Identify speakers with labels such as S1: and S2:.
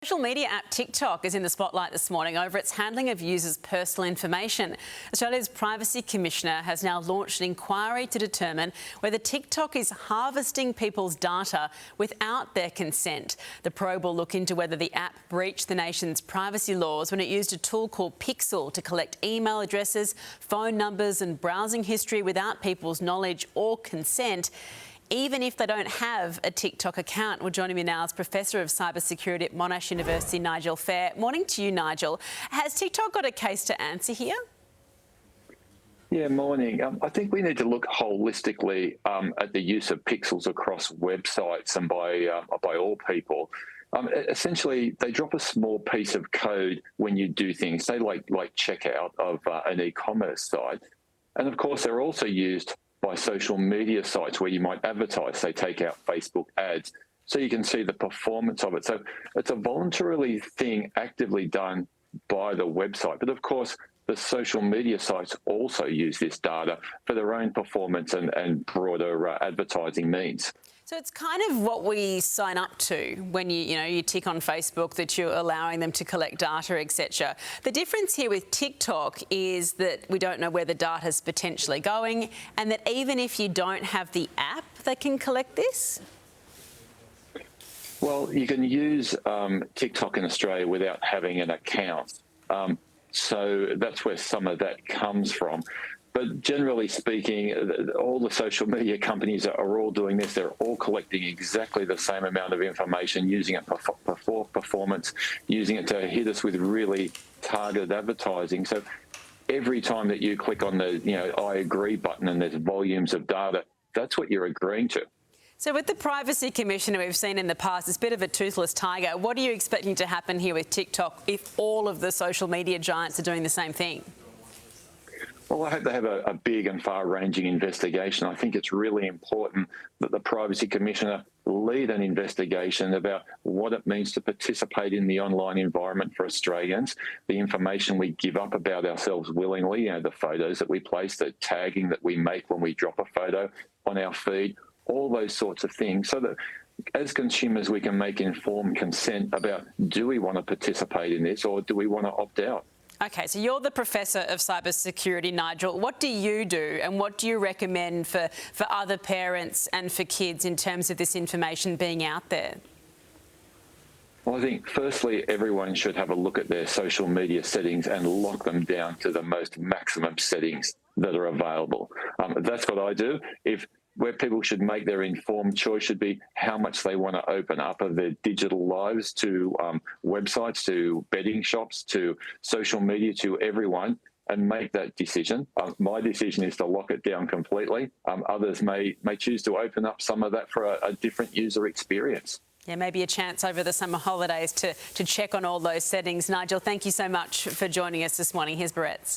S1: Social media app TikTok is in the spotlight this morning over its handling of users' personal information. Australia's Privacy Commissioner has now launched an inquiry to determine whether TikTok is harvesting people's data without their consent. The probe will look into whether the app breached the nation's privacy laws when it used a tool called Pixel to collect email addresses, phone numbers and browsing history without people's knowledge or consent, even if they don't have a TikTok account. Well, joining me now is Professor of Cybersecurity at Monash University, Nigel Fair. Morning to you, Nigel. Has TikTok got a case to answer here?
S2: Yeah, morning. I think we need to look holistically at the use of pixels across websites and by all people. Essentially, they drop a small piece of code when you do things, say like checkout of an e-commerce site. And of course, they're also used by social media sites where you might advertise, say take out Facebook ads, so you can see the performance of it. So it's a voluntarily thing actively done by the website. But of course, the social media sites also use this data for their own performance and broader advertising means.
S1: So it's kind of what we sign up to when you tick on Facebook that you're allowing them to collect data, etc. The difference here with TikTok is that we don't know where the data is potentially going, and that even if you don't have the app, they can collect this.
S2: Well, you can use TikTok in Australia without having an account. So that's where some of that comes from. But generally speaking, all the social media companies are all doing this. They're all collecting exactly the same amount of information, using it for performance, using it to hit us with really targeted advertising. So every time that you click on the I agree button and there's volumes of data, that's what you're agreeing to.
S1: So with the Privacy Commissioner we've seen in the past, it's a bit of a toothless tiger. What are you expecting to happen here with TikTok if all of the social media giants are doing the same thing?
S2: Well, I hope they have a big and far-ranging investigation. I think it's really important that the Privacy Commissioner lead an investigation about what it means to participate in the online environment for Australians, the information we give up about ourselves willingly, the photos that we place, the tagging that we make when we drop a photo on our feed, all those sorts of things, so that as consumers we can make informed consent about, do we want to participate in this or do we want to opt out?
S1: Okay, so you're the Professor of Cybersecurity, Nigel. What do you do and what do you recommend for other parents and for kids in terms of this information being out there?
S2: Well, I think firstly, everyone should have a look at their social media settings and lock them down to the most maximum settings that are available. That's what I do. Where people should make their informed choice should be how much they want to open up of their digital lives to websites, to betting shops, to social media, to everyone, and make that decision. My decision is to lock it down completely. Others may choose to open up some of that for a different user experience.
S1: Yeah, maybe a chance over the summer holidays to check on all those settings. Nigel, thank you so much for joining us this morning. Here's Barrett's.